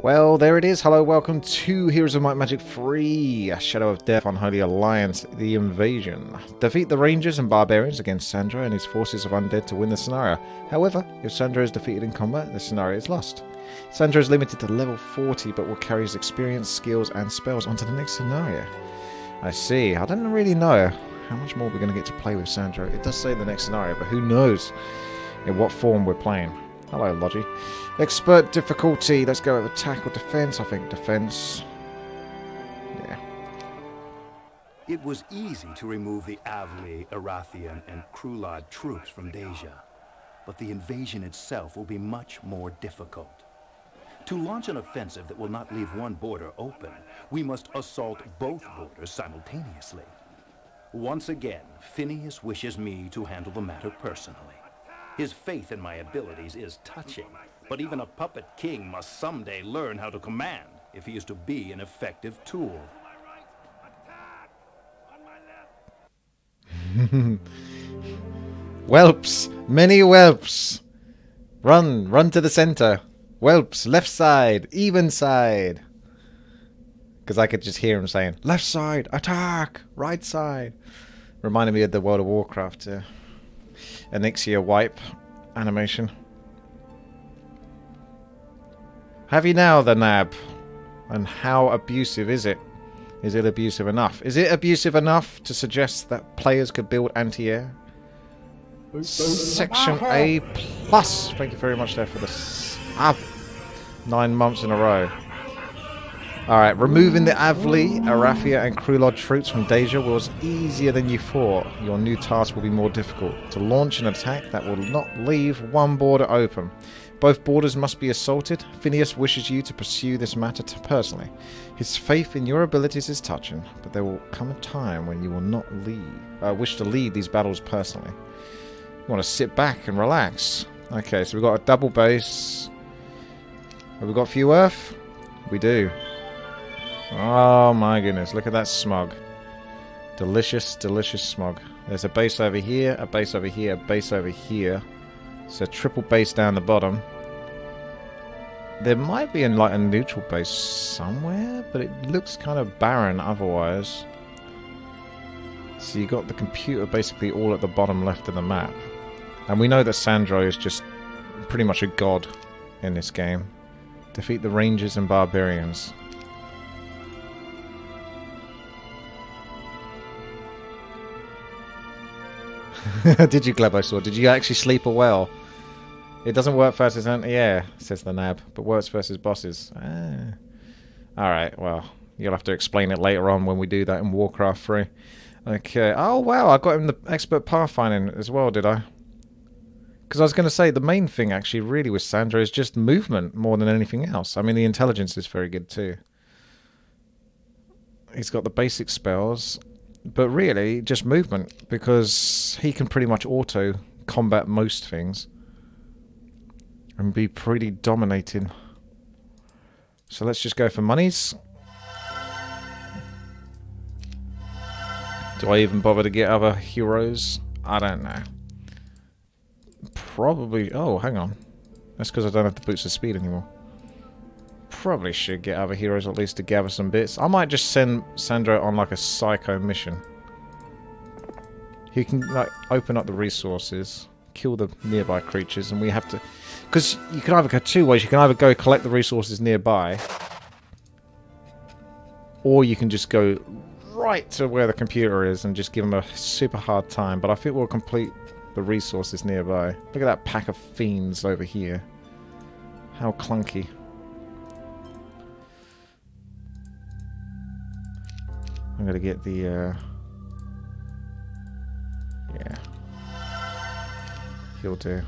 Well, there it is. Hello, welcome to Heroes of Might and Magic 3, Shadow of Death, Unholy Alliance, the invasion. Defeat the Rangers and Barbarians against Sandro and his forces of undead to win the scenario. However, if Sandro is defeated in combat, the scenario is lost. Sandro is limited to level 40, but will carry his experience, skills, and spells onto the next scenario. I see. I don't really know how much more we're going to get to play with Sandro. It does say the next scenario, but who knows in what form we're playing. Hello, Logi. Expert difficulty. Let's go with attack or defense. I think defense. Yeah. It was easy to remove the Avli, Arathian, and Krulad troops from Deja, but the invasion itself will be much more difficult. To launch an offensive that will not leave one border open, we must assault both borders simultaneously. Once again, Phineas wishes me to handle the matter personally. His faith in my abilities is touching, but even a puppet king must someday learn how to command if he is to be an effective tool. Whelps! Many whelps! Run to the center. Whelps, left side, even side. Because I could just hear him saying, left side, attack, right side. Reminded me of the World of Warcraft Onyxia wipe animation. Have you now, the nab? And how abusive is it? Is it abusive enough? Is it abusive enough to suggest that players could build anti-air? Section A+. Thank you very much there for this. 9 months in a row. Alright, removing the Avli, Arathia and Krulad troops from Deja was easier than you thought. Your new task will be more difficult. To launch an attack that will not leave one border open. Both borders must be assaulted. Phineas wishes you to pursue this matter personally. His faith in your abilities is touching, but there will come a time when you will not wish to lead these battles personally. You want to sit back and relax. Okay, so we've got a double base. Have we got few earth? We do. Oh my goodness, look at that smog. Delicious, delicious smog. There's a base over here, a base over here, a base over here. So triple base down the bottom. There might be like a neutral base somewhere, but it looks kind of barren otherwise. So you got the computer basically all at the bottom left of the map. And we know that Sandro is just pretty much a god in this game. Defeat the Rangers and Barbarians. Did you, Glebosaur? Did you actually sleep a well? It doesn't work versus yeah, says the nab, but works versus bosses. Alright, well, you'll have to explain it later on when we do that in Warcraft 3. Okay. Oh, wow, I got him the expert pathfinding as well, did I? Because I was going to say, the main thing actually really with Sandro is just movement more than anything else. I mean, the intelligence is very good too. He's got the basic spells. But really, just movement, because he can pretty much auto-combat most things. And be pretty dominating. So let's just go for monies. Do I even bother to get other heroes? I don't know. Probably... Oh, hang on. That's because I don't have the boots of speed anymore. Probably should get other heroes at least to gather some bits. I might just send Sandro on like a psycho mission. He can like open up the resources, kill the nearby creatures, and we have to... Because you can either go two ways. You can either go collect the resources nearby, or you can just go right to where the computer is and just give him a super hard time. But I think we'll complete the resources nearby. Look at that pack of fiends over here. How clunky. I'm gonna get the, yeah. He'll do.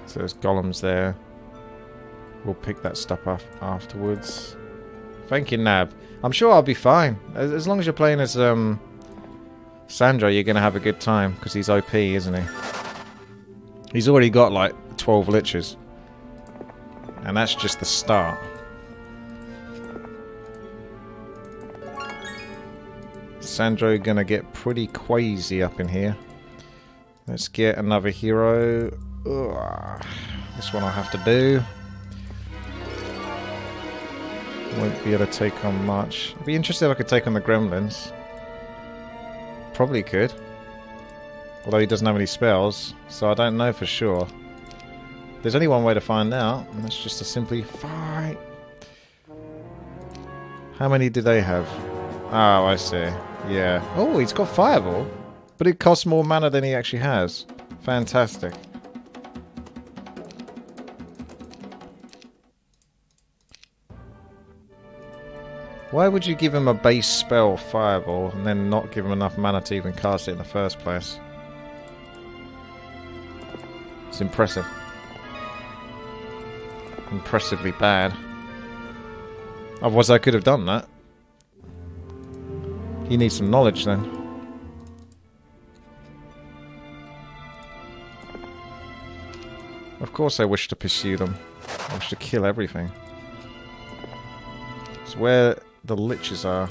So there's golems there. We'll pick that stuff up afterwards. Thank you, Nab. I'm sure I'll be fine. As long as you're playing as, Sandro, you're gonna have a good time, because he's OP, isn't he? He's already got, like, 12 liches. And that's just the start. Sandro gonna get pretty crazy up in here. Let's get another hero. Ugh. This one I'll have to do. Won't be able to take on much. I'd be interested if I could take on the gremlins. Probably could. Although he doesn't have any spells, so I don't know for sure. There's only one way to find out, and that's just to simply fight. How many do they have? Oh, I see. Yeah. Oh, he's got Fireball. But it costs more mana than he actually has. Fantastic. Why would you give him a base spell, Fireball, and then not give him enough mana to even cast it in the first place? It's impressive. Impressively bad. Otherwise I could have done that. He needs some knowledge then. Of course I wish to pursue them. I wish to kill everything. It's where the liches are.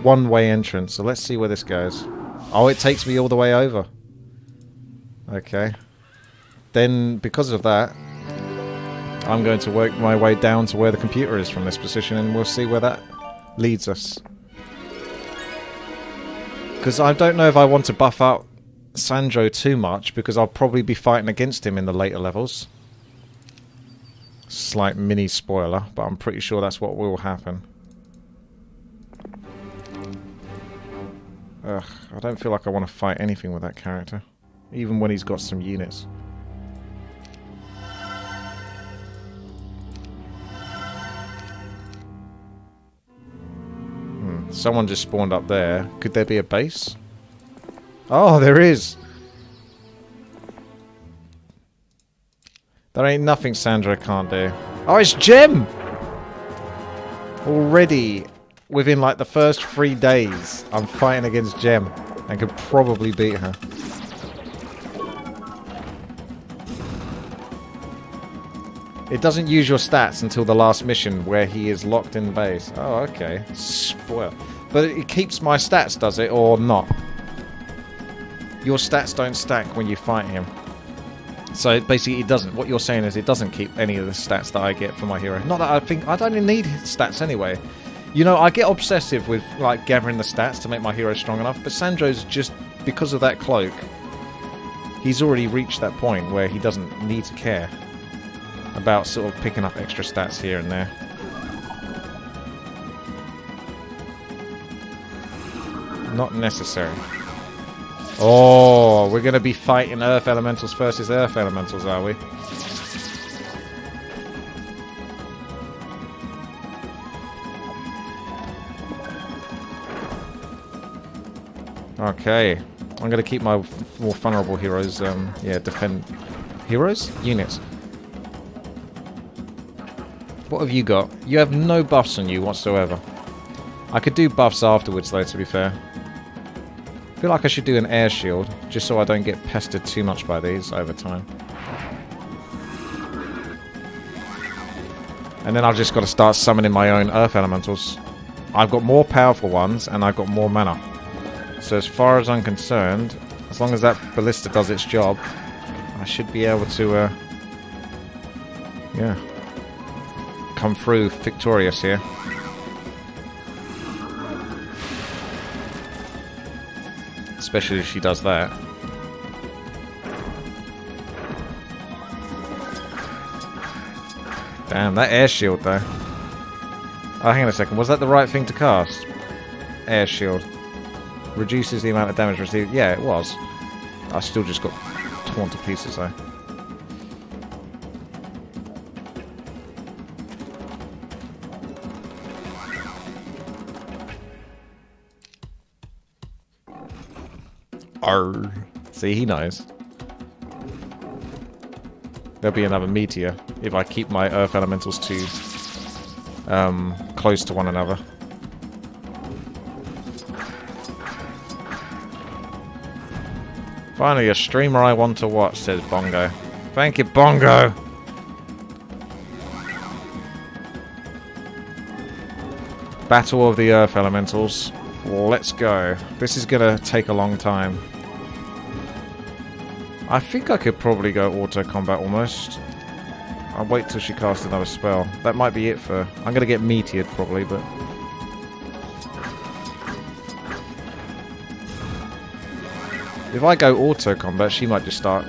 One-way entrance, so let's see where this goes. Oh, it takes me all the way over. Okay. Then, because of that, I'm going to work my way down to where the computer is from this position, and we'll see where that leads us. Because I don't know if I want to buff out Sandro too much, because I'll probably be fighting against him in the later levels. Slight mini spoiler, but I'm pretty sure that's what will happen. Ugh, I don't feel like I want to fight anything with that character. Even when he's got some units. Someone just spawned up there. Could there be a base? Oh, there is! There ain't nothing Sandra can't do. Oh, it's Gem! Already, within like the first 3 days, I'm fighting against Gem. And could probably beat her. It doesn't use your stats until the last mission where he is locked in base. Oh, okay. Spoil. But it keeps my stats, does it, or not? Your stats don't stack when you fight him. So basically it doesn't. What you're saying is it doesn't keep any of the stats that I get for my hero. Not that I think... I don't even need stats anyway. You know, I get obsessive with like gathering the stats to make my hero strong enough, but Sandro's just... because of that cloak, he's already reached that point where he doesn't need to care about sort of picking up extra stats here and there. Not necessary. Oh, we're going to be fighting Earth Elementals versus Earth Elementals, are we? Okay. I'm going to keep my more vulnerable heroes, yeah, defend... Heroes? Units. What have you got? You have no buffs on you whatsoever. I could do buffs afterwards though, to be fair. I feel like I should do an air shield, just so I don't get pestered too much by these over time. And then I've just got to start summoning my own Earth Elementals. I've got more powerful ones, and I've got more mana. So as far as I'm concerned, as long as that Ballista does its job, I should be able to, yeah, come through victorious here. Especially if she does that. Damn, that air shield though. Oh, hang on a second. Was that the right thing to cast? Air shield. Reduces the amount of damage received. Yeah, it was. I still just got torn to pieces though. Arr. See, he knows. There'll be another meteor if I keep my Earth Elementals too close to one another. Finally, a streamer I want to watch, says Bongo. Thank you, Bongo! Battle of the Earth Elementals. Let's go. This is gonna take a long time. I think I could probably go auto combat almost. I'll wait till she casts another spell. That might be it for... I'm gonna get meteored probably, but... If I go auto combat, she might just start...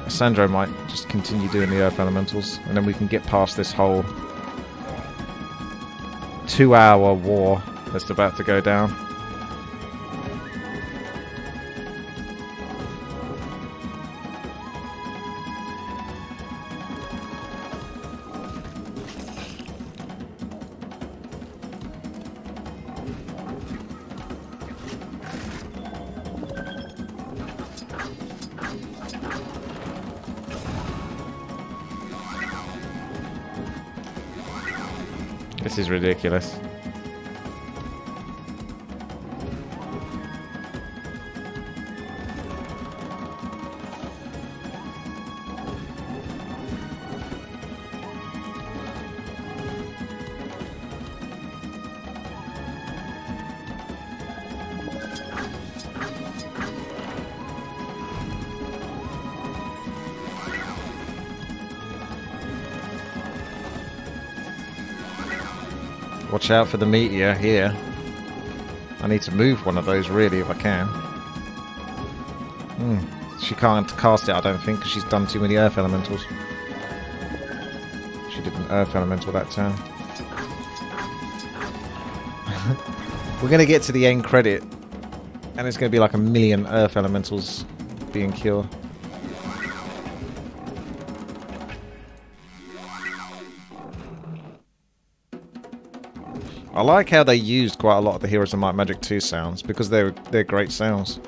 Sandro might just continue doing the Earth Elementals, and then we can get past this whole 2-hour war that's about to go down. This is ridiculous. Watch out for the meteor here. I need to move one of those really if I can. She can't cast it I don't think because she's done too many Earth Elementals. She did an Earth Elemental that turn. We're going to get to the end credit and it's going to be like 1,000,000 Earth Elementals being killed. I like how they used quite a lot of the Heroes of Might and Magic 2 sounds because they're great sounds.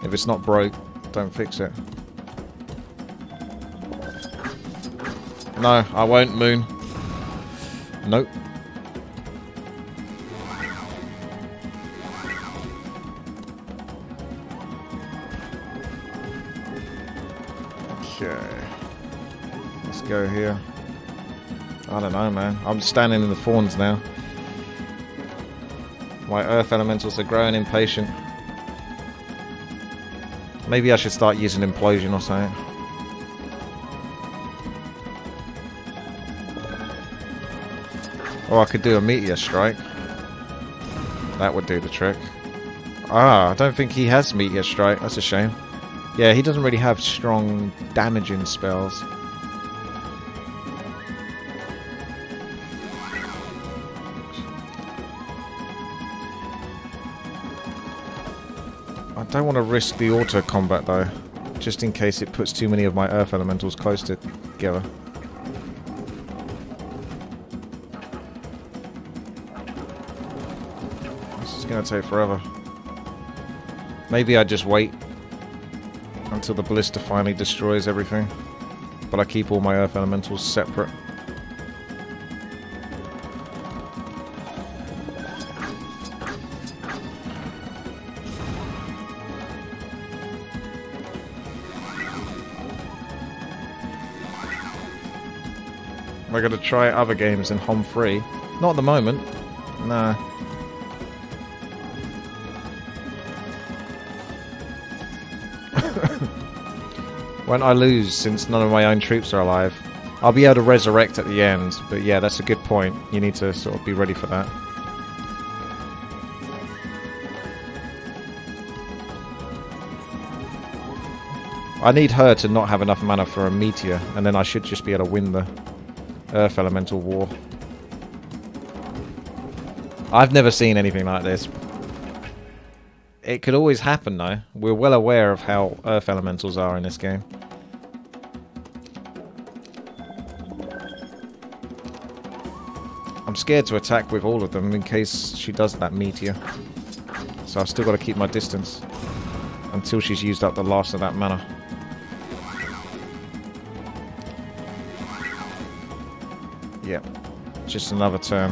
If it's not broke, don't fix it. No, I won't, Moon. Nope. Okay. Let's go here. I don't know, man. I'm standing in the thorns now. My Earth Elementals are growing impatient. Maybe I should start using Implosion or something. Or I could do a Meteor Strike. That would do the trick. Ah, I don't think he has Meteor Strike. That's a shame. Yeah, he doesn't really have strong damaging spells. I don't want to risk the auto combat though, just in case it puts too many of my Earth Elementals close together. This is going to take forever. Maybe I just wait until the Ballista finally destroys everything, but I keep all my Earth Elementals separate. I gotta try other games in Hom 3. Not at the moment. Nah. Won't I lose since none of my own troops are alive? I'll be able to resurrect at the end, but yeah, that's a good point. You need to sort of be ready for that. I need her to not have enough mana for a meteor, and then I should just be able to win the Earth Elemental War. I've never seen anything like this. It could always happen though. We're well aware of how Earth Elementals are in this game. I'm scared to attack with all of them in case she does that meteor. So I've still got to keep my distance until she's used up the last of that mana. Yep, just another turn.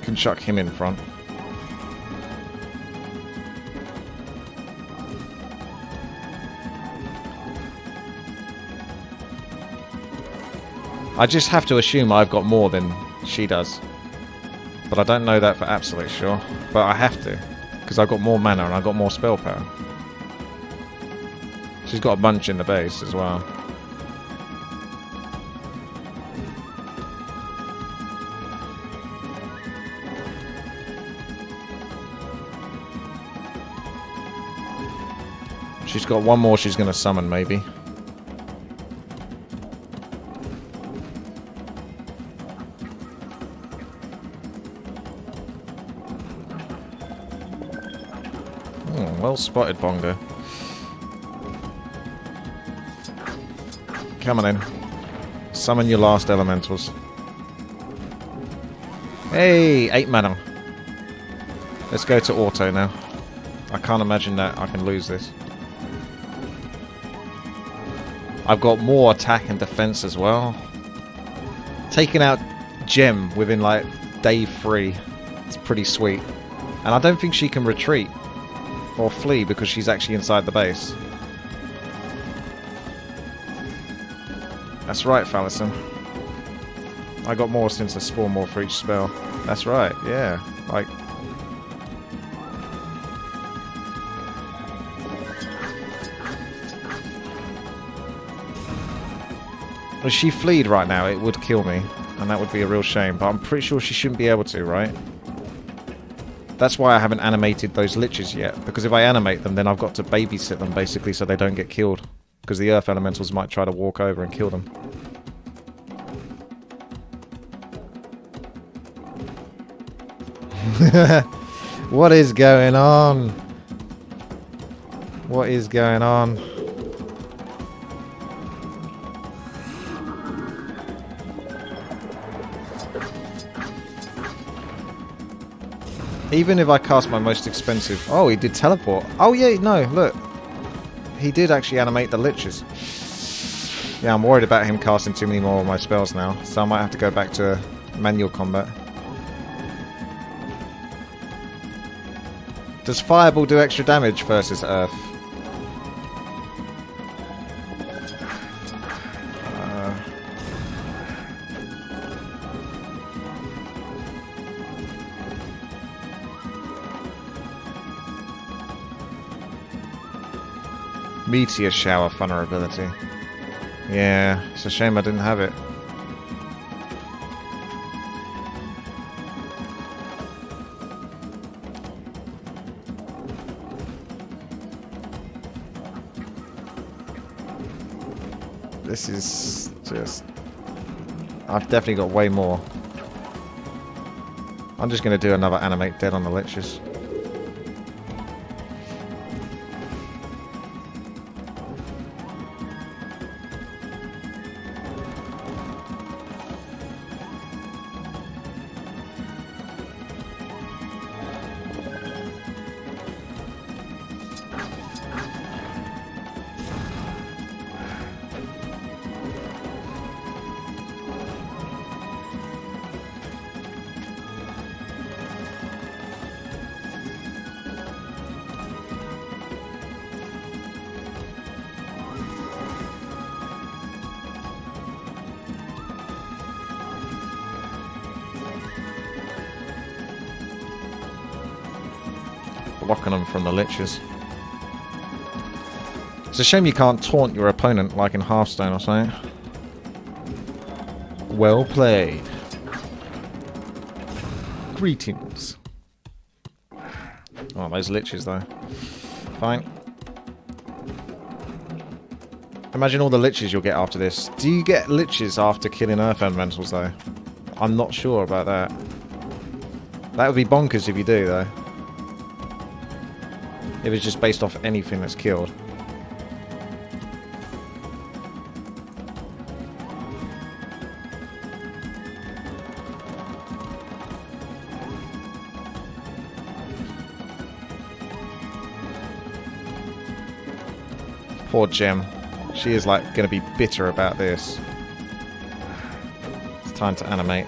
Can chuck him in front. I just have to assume I've got more than she does. But I don't know that for absolute sure. But I have to. Because I've got more mana and I've got more spell power. She's got a bunch in the base as well. She's got one more she's going to summon, maybe. Well spotted, Bongo. Come on in. Summon your last elementals. Hey, 8 mana. Let's go to auto now. I can't imagine that I can lose this. I've got more attack and defense as well. Taking out Gem within like day 3. It's pretty sweet. And I don't think she can retreat or flee because she's actually inside the base. That's right, Fallison. I got more since I spawned more for each spell. That's right, yeah. Like... If she fleed right now, it would kill me. And that would be a real shame. But I'm pretty sure she shouldn't be able to, right? That's why I haven't animated those liches yet. Because if I animate them, then I've got to babysit them, basically, so they don't get killed. Because the Earth Elementals might try to walk over and kill them. What is going on? What is going on? Even if I cast my most expensive... Oh, he did teleport. Oh, yeah, no, look. He did actually animate the liches. Yeah, I'm worried about him casting too many more of my spells now. So I might have to go back to manual combat. Does Fireball do extra damage versus Earth? Meteor Shower vulnerability. Yeah, it's a shame I didn't have it. This is just... I've definitely got way more. I'm just going to do another animate dead on the liches. Blocking them from the liches. It's a shame you can't taunt your opponent like in Hearthstone or something. Well played. Greetings. Oh, those liches though. Fine. Imagine all the liches you'll get after this. Do you get liches after killing Earth Elementals though? I'm not sure about that. That would be bonkers if you do though. If it's just based off anything that's killed. Poor Gem. She is like going to be bitter about this. It's time to animate.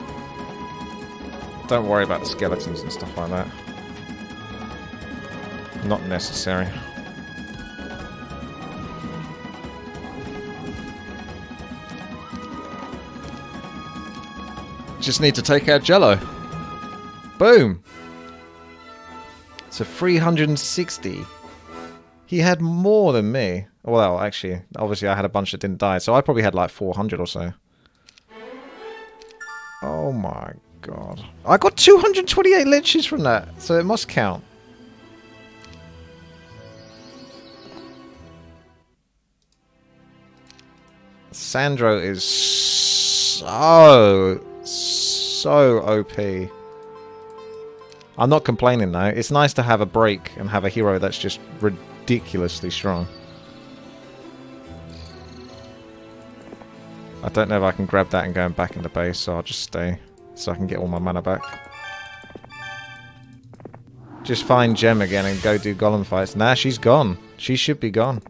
Don't worry about the skeletons and stuff like that. Not necessary. Just need to take out Jello. Boom. So 360. He had more than me. Well, actually, obviously I had a bunch that didn't die, so I probably had like 400 or so. Oh my god. I got 228 liches from that, so it must count. Sandro is so OP. I'm not complaining though. It's nice to have a break and have a hero that's just ridiculously strong. I don't know if I can grab that and go back in the base, so I'll just stay so I can get all my mana back. Just find Gem again and go do golem fights. Nah, she's gone. She should be gone.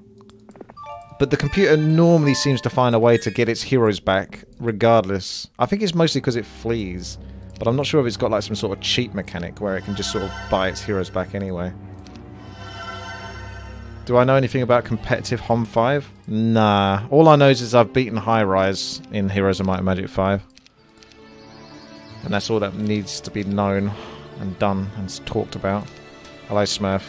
But the computer normally seems to find a way to get its heroes back, regardless. I think it's mostly because it flees. But I'm not sure if it's got like some sort of cheat mechanic where it can just sort of buy its heroes back anyway. Do I know anything about competitive HOM 5? Nah. All I know is I've beaten High Rise in Heroes of Might and Magic 5. And that's all that needs to be known and done and talked about. Hello, Smurf.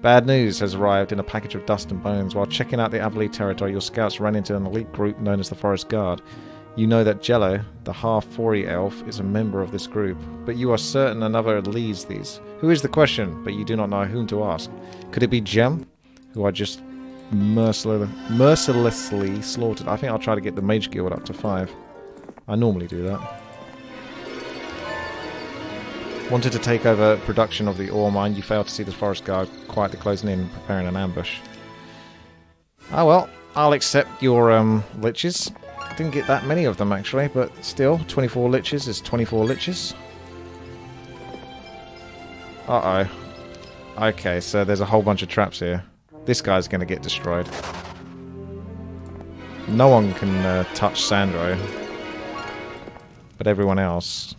Bad news has arrived in a package of dust and bones. While checking out the Avali territory, your scouts ran into an elite group known as the Forest Guard. You know that Jello, the half-Fori elf, is a member of this group, but you are certain another leads these. Who is the question, but you do not know whom to ask. Could it be Gem, who I just mercilessly slaughtered? I think I'll try to get the Mage Guild up to 5. I normally do that. Wanted to take over production of the ore mine. You failed to see the Forest Guard quietly closing in, preparing an ambush. Ah well, I'll accept your liches. Didn't get that many of them actually, but still, 24 liches is 24 liches. Uh-oh. Okay, so there's a whole bunch of traps here. This guy's going to get destroyed. No one can touch Sandro. But everyone else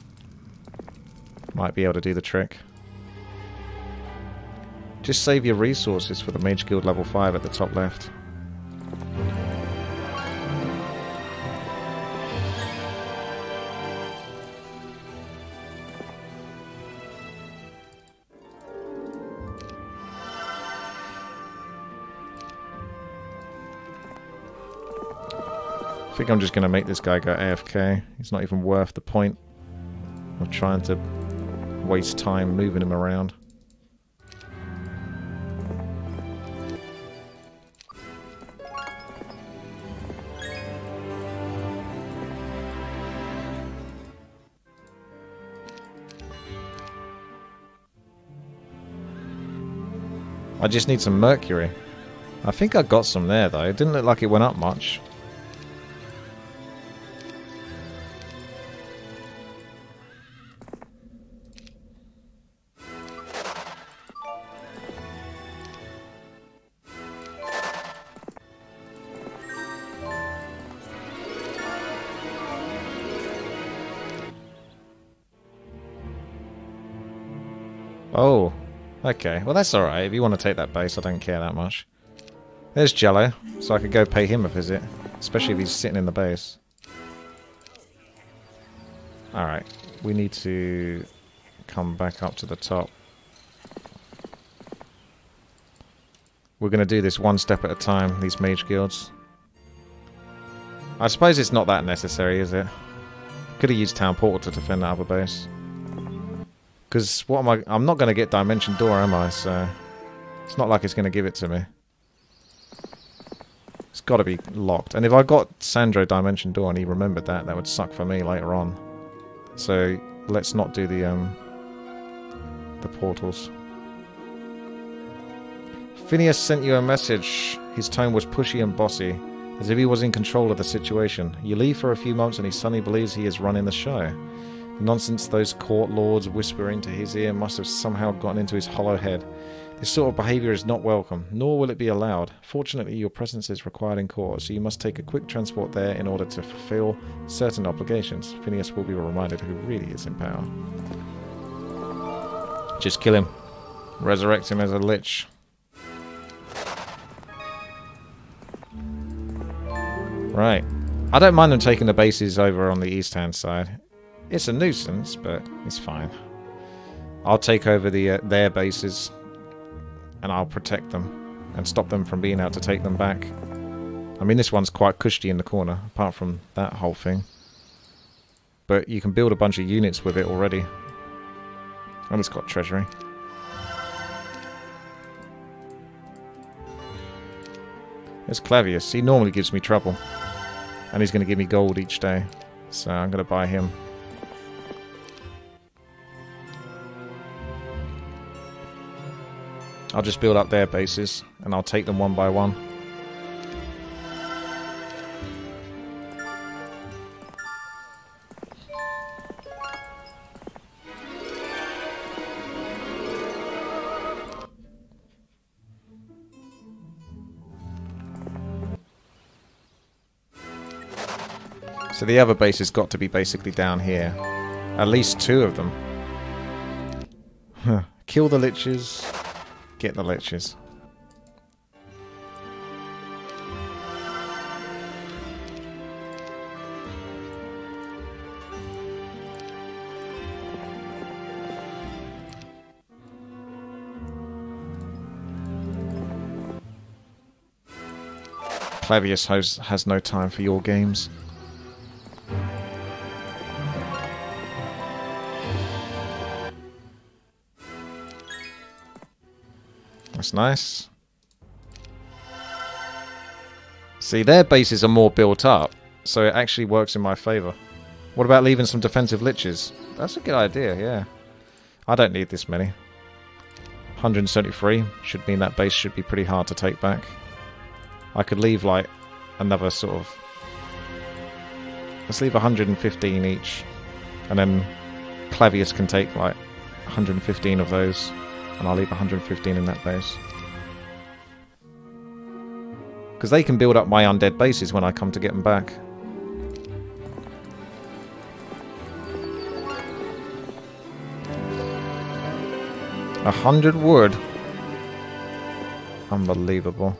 might be able to do the trick. Just save your resources for the Mage Guild level 5 at the top left. I think I'm just going to make this guy go AFK. It's not even worth the point of trying to waste time moving him around. I just need some mercury. I think I got some there though. It didn't look like it went up much. Oh, okay. Well, that's alright. If you want to take that base, I don't care that much. There's Jello, so I could go pay him a visit. Especially if he's sitting in the base. Alright. We need to come back up to the top. We're going to do this one step at a time, these mage guilds. I suppose it's not that necessary, is it? Could have used Town Portal to defend that other base. Because what am I'm not going to get Dimension Door, am I? So it's not like it's going to give it to me. It's got to be locked. And if I got Sandro Dimension Door and he remembered that, that would suck for me later on. So let's not do the portals. Phineas sent you a message. His tone was pushy and bossy, as if he was in control of the situation. You leave for a few months and he suddenly believes he is running the show. The nonsense those court lords whisper into his ear must have somehow gotten into his hollow head. This sort of behaviour is not welcome, nor will it be allowed. Fortunately, your presence is required in court, so you must take a quick transport there in order to fulfill certain obligations. Phineas will be reminded who really is in power. Just kill him. Resurrect him as a lich. Right. I don't mind them taking the bases over on the east-hand side. It's a nuisance, but it's fine. I'll take over their bases, and I'll protect them, and stop them from being able to take them back. I mean, this one's quite cushy in the corner, apart from that whole thing. But you can build a bunch of units with it already. And it's got treasury. There's Clavius. He normally gives me trouble. And he's going to give me gold each day. So I'm going to buy him. I'll just build up their bases. And I'll take them one by one. So the other base has got to be basically down here. At least 2 of them. Kill the liches. Get the liches. Clavius has no time for your games. That's nice. See, their bases are more built up, so it actually works in my favour. What about leaving some defensive liches? That's a good idea, yeah. I don't need this many. 173 should mean that base should be pretty hard to take back. I could leave, like, another sort of... Let's leave 115 each. And then Clavius can take, like, 115 of those. And I'll leave 115 in that base. Because they can build up my undead bases when I come to get them back. A 100 wood. Unbelievable.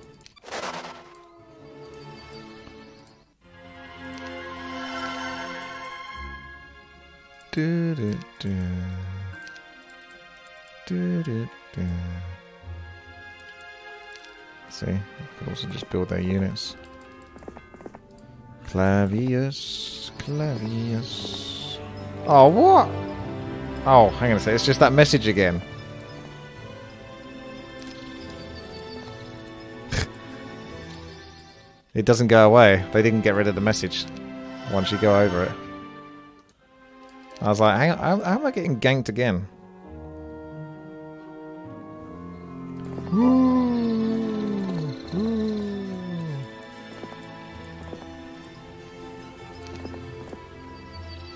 See, I could also just build their units. Clavius. Oh, what? Oh, hang on a second. It's just that message again. It doesn't go away. They didn't get rid of the message once you go over it. I was like, hang on, how am I getting ganked again?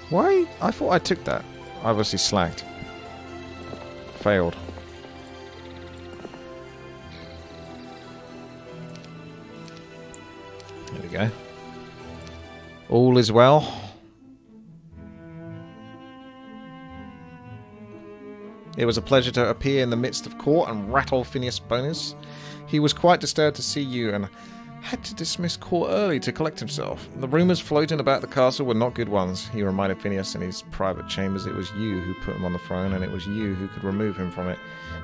Why? I thought I took that. I obviously slacked. Failed. There we go. All is well. It was a pleasure to appear in the midst of court and rattle Phineas Bonus. He was quite disturbed to see you and had to dismiss court early to collect himself. The rumours floating about the castle were not good ones. He reminded Phineas in his private chambers it was you who put him on the throne, and it was you who could remove him from it.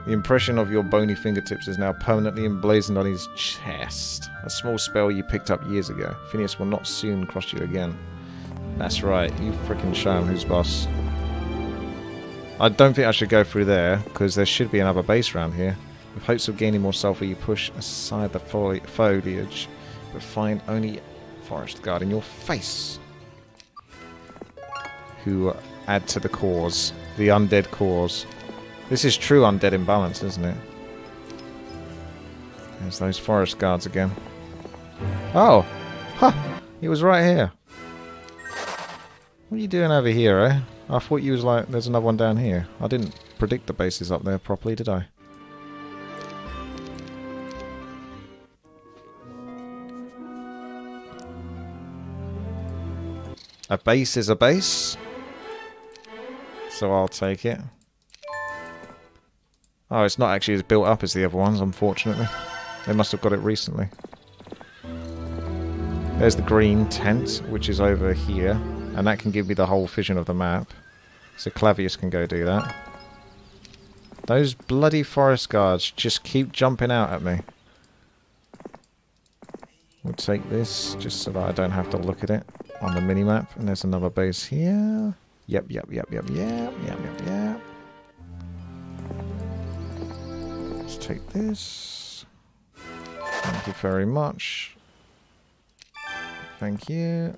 The impression of your bony fingertips is now permanently emblazoned on his chest. A small spell you picked up years ago. Phineas will not soon cross you again. That's right, you frickin' show him who's boss. I don't think I should go through there, because there should be another base around here. With hopes of gaining more sulfur, you push aside the foliage, but find only forest guard in your face. Who add to the cause. The undead cause. This is true undead imbalance, isn't it? There's those forest guards again. Oh! Ha! Huh, he was right here. What are you doing over here, eh? I thought you was like, there's another one down here. I didn't predict the bases up there properly, did I? A base is a base. So I'll take it. Oh, it's not actually as built up as the other ones, unfortunately. They must have got it recently. There's the green tent, which is over here. And that can give me the whole vision of the map. So Clavius can go do that. Those bloody forest guards just keep jumping out at me. We'll take this, just so that I don't have to look at it on the mini-map. And there's another base here. Yep. Let's take this. Thank you very much. Thank you.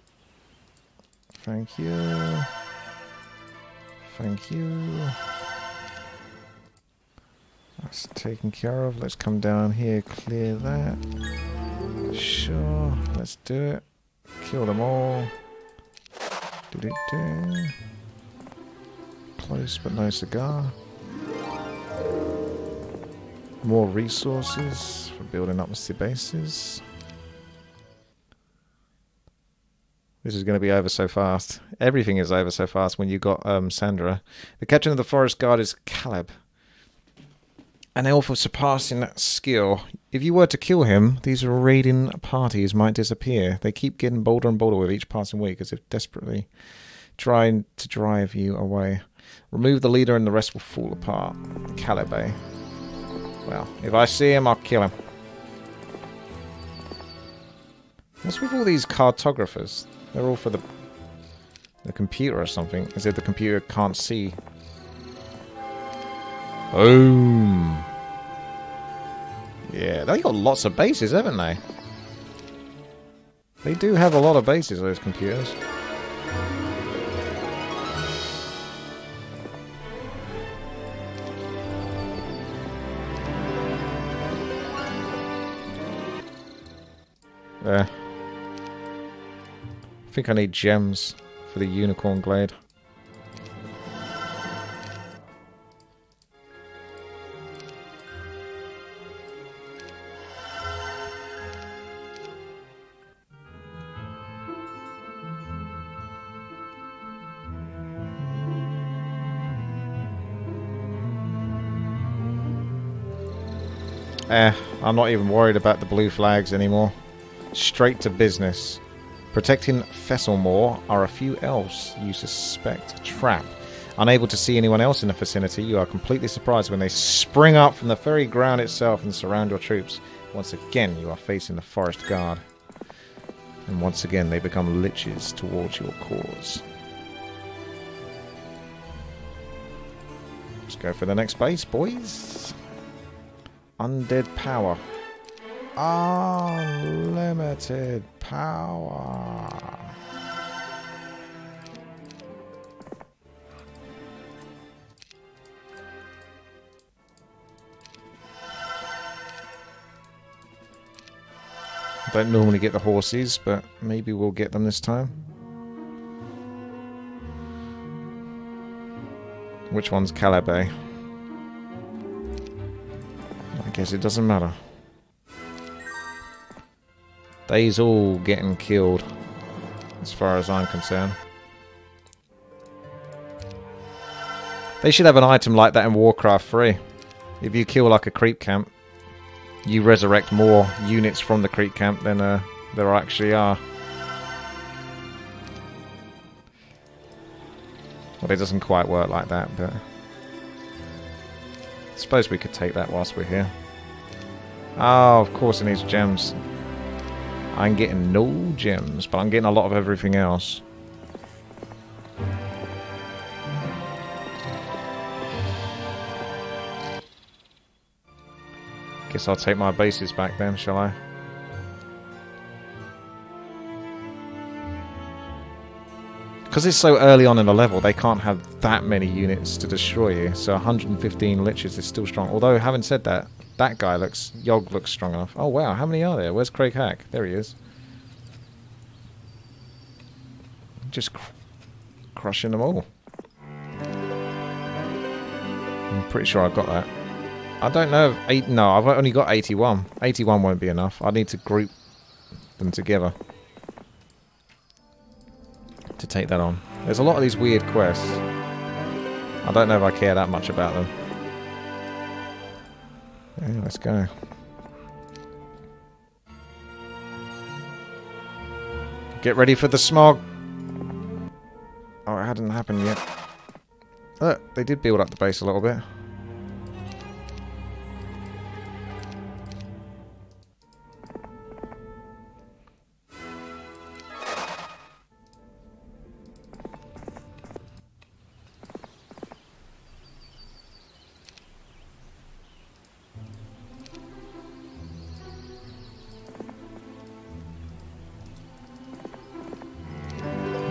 Thank you. Thank you. That's taken care of. Let's come down here, clear that. Sure, let's do it. Kill them all. Do. Close but no cigar. More resources for building up the bases. This is going to be over so fast. Everything is over so fast when you got Sandra. The captain of the forest guard is Caleb. And they offer surpassing that skill. If you were to kill him, these raiding parties might disappear. They keep getting bolder and bolder with each passing week, as if desperately trying to drive you away. Remove the leader and the rest will fall apart. Caleb, eh? Well, if I see him, I'll kill him. What's with all these cartographers? They're all for the computer or something. As if the computer can't see. Boom. Yeah, they got lots of bases, haven't they? They do have a lot of bases, those computers. There. I think I need gems for the unicorn glade. I'm not even worried about the blue flags anymore. Straight to business. Protecting Fesselmore are a few elves you suspect trapped. Unable to see anyone else in the vicinity, you are completely surprised when they spring up from the very ground itself and surround your troops. Once again, you are facing the forest guard. And once again, they become liches towards your cause. Let's go for the next base, boys. Undead power. Unlimited power. Don't normally get the horses, but maybe we'll get them this time. Which one's Calabe? I guess it doesn't matter. They's all getting killed, as far as I'm concerned. They should have an item like that in Warcraft 3. If you kill like a creep camp, you resurrect more units from the creep camp than there actually are. Well, it doesn't quite work like that, but I suppose we could take that whilst we're here. Oh, of course it needs gems. I'm getting no gems, but I'm getting a lot of everything else. Guess I'll take my bases back then, shall I? Because it's so early on in the level, they can't have that many units to destroy you. So 115 liches is still strong. Although, having said that, that guy looks... Yogg looks strong enough. Oh wow, how many are there? Where's Craig Hack? There he is. Just crushing them all. I'm pretty sure I've got that. I don't know if... No, I've only got 81. 81 won't be enough. I need to group them together to take that on. There's a lot of these weird quests. I don't know if I care that much about them. Yeah, let's go. Get ready for the smog. Oh, it hadn't happened yet. Look, they did build up the base a little bit.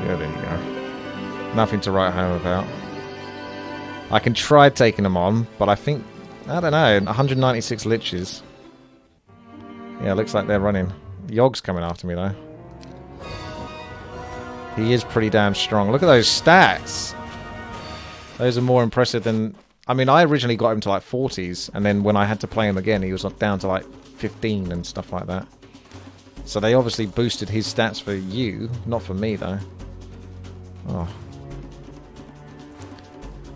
Yeah, there you go. Nothing to write home about. I can try taking them on, but I think... I don't know, 196 liches. Yeah, looks like they're running. Yogg's coming after me, though. He is pretty damn strong. Look at those stats! Those are more impressive than... I mean, I originally got him to like 40s, and then when I had to play him again, he was down to like 15 and stuff like that. So they obviously boosted his stats for you, not for me, though. Oh.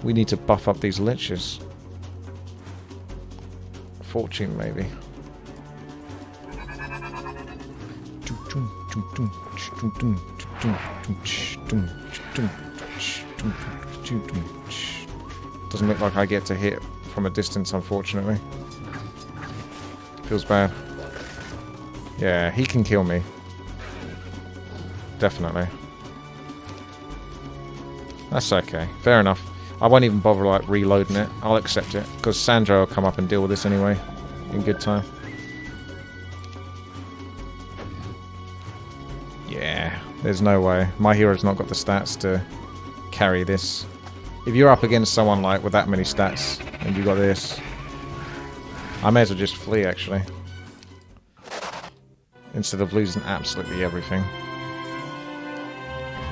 We need to buff up these liches. Fortune, maybe. Doesn't look like I get to hit from a distance, unfortunately. Feels bad. Yeah, he can kill me. Definitely. That's okay. Fair enough. I won't even bother like reloading it. I'll accept it. Because Sandro will come up and deal with this anyway. In good time. Yeah. There's no way. My hero's not got the stats to carry this. If you're up against someone like with that many stats and you got this, I may as well just flee actually. Instead of losing absolutely everything.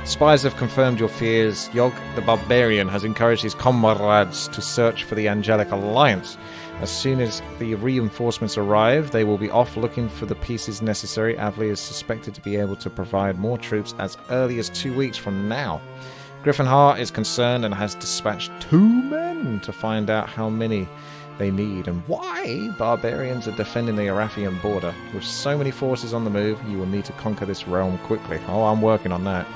Spies have confirmed your fears. Yogg the Barbarian has encouraged his comrades to search for the Angelic Alliance. As soon as the reinforcements arrive, they will be off looking for the pieces necessary. Avli is suspected to be able to provide more troops as early as 2 weeks from now. Griffinhar is concerned and has dispatched 2 men to find out how many they need and why barbarians are defending the Arathian border. With so many forces on the move, you will need to conquer this realm quickly. Oh, I'm working on that.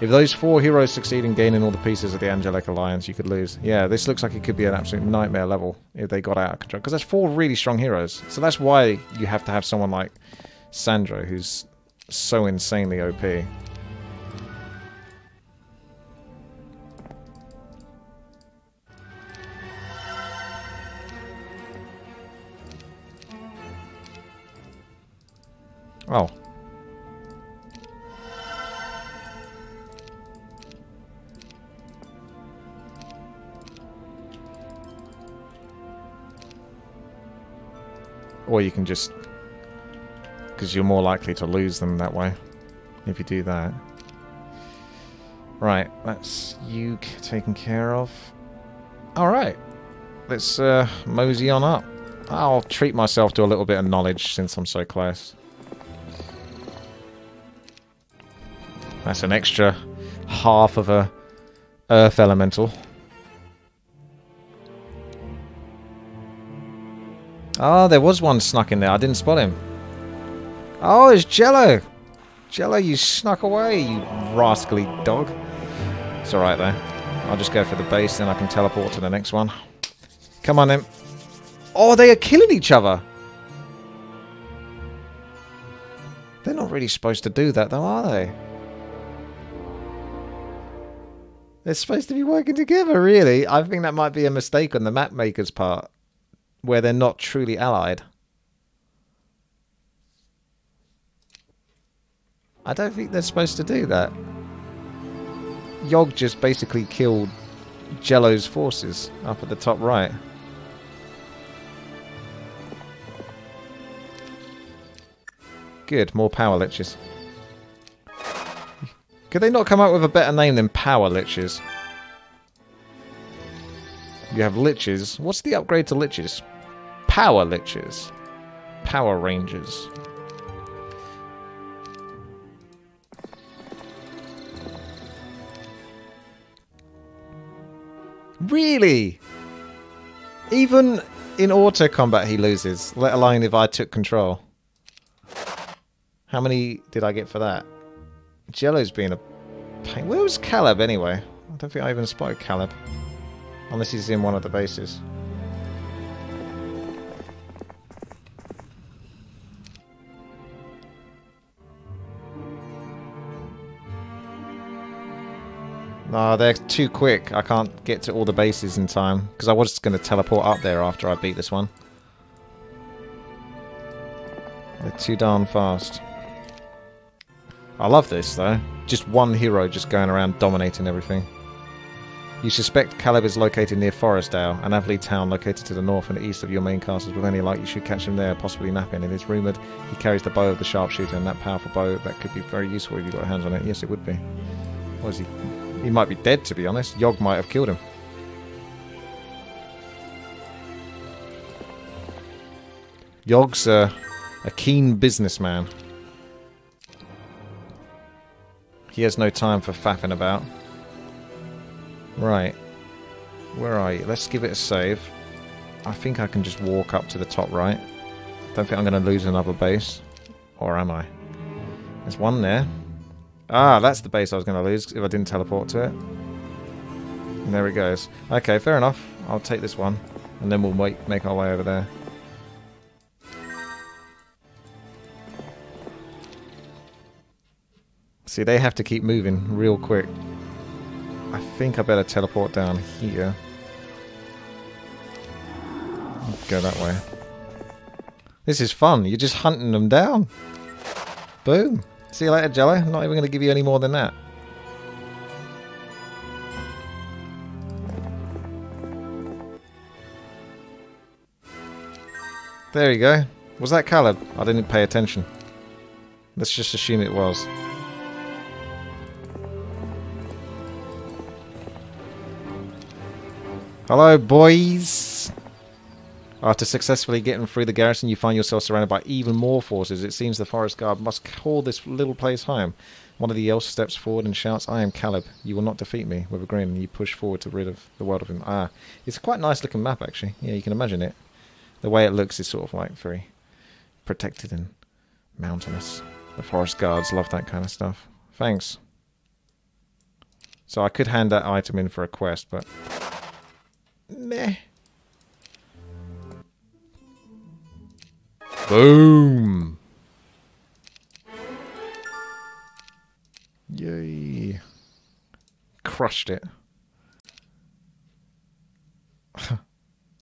If those 4 heroes succeed in gaining all the pieces of the Angelic Alliance, you could lose. Yeah, this looks like it could be an absolute nightmare level if they got out of control. Because there's 4 really strong heroes. So that's why you have to have someone like Sandro, who's so insanely OP. Oh. Or you can just... because you're more likely to lose them that way, if you do that. Right, that's you taken care of. Alright, let's mosey on up. I'll treat myself to a little bit of knowledge since I'm so close. That's an extra half of a Earth Elemental. Oh, there was one snuck in there. I didn't spot him. Oh, it's Jello. Jello, you snuck away, you rascally dog. It's alright though. I'll just go for the base, then I can teleport to the next one. Come on then. Oh, they are killing each other. They're not really supposed to do that though, are they? They're supposed to be working together, really. I think that might be a mistake on the map maker's part. Where they're not truly allied. I don't think they're supposed to do that. Yogg just basically killed Jello's forces up at the top right. Good, more power liches. Could they not come up with a better name than power liches? You have liches. What's the upgrade to liches? Power liches. Power rangers. Really? Even in auto combat he loses, let alone if I took control. How many did I get for that? Jello's being a pain. Where was Caleb anyway? I don't think I even spotted Caleb. Unless he's in one of the bases. No, they're too quick. I can't get to all the bases in time. Because I was going to teleport up there after I beat this one. They're too darn fast. I love this though. Just one hero just going around dominating everything. You suspect Caleb is located near Forestdale, an Avlee town located to the north and east of your main castles. With any luck, you should catch him there, possibly napping. It is rumoured he carries the bow of the sharpshooter, and that powerful bow that could be very useful if you got hands on it. Yes, it would be. What is he? He might be dead, to be honest. Yogg might have killed him. Yogg's a keen businessman. He has no time for faffing about. Right. Where are you? Let's give it a save. I think I can just walk up to the top right. Don't think I'm going to lose another base. Or am I? There's one there. Ah, that's the base I was going to lose if I didn't teleport to it. And there it goes. Okay, fair enough. I'll take this one. And then we'll make our way over there. See, they have to keep moving real quick. I think I better teleport down here. Go that way. This is fun. You're just hunting them down. Boom. See you later, Jello. I'm not even going to give you any more than that. There you go. Was that Caleb? I didn't pay attention. Let's just assume it was. Hello, boys! After successfully getting through the garrison, you find yourself surrounded by even more forces. It seems the forest guard must call this little place home. One of the elves steps forward and shouts, "I am Caleb. You will not defeat me." With a grin, you push forward to rid of the world of him. Ah, it's a quite nice looking map, actually. Yeah, you can imagine it. The way it looks is sort of like very protected and mountainous. The forest guards love that kind of stuff. Thanks. So I could hand that item in for a quest, but... meh. Boom! Yay. Crushed it.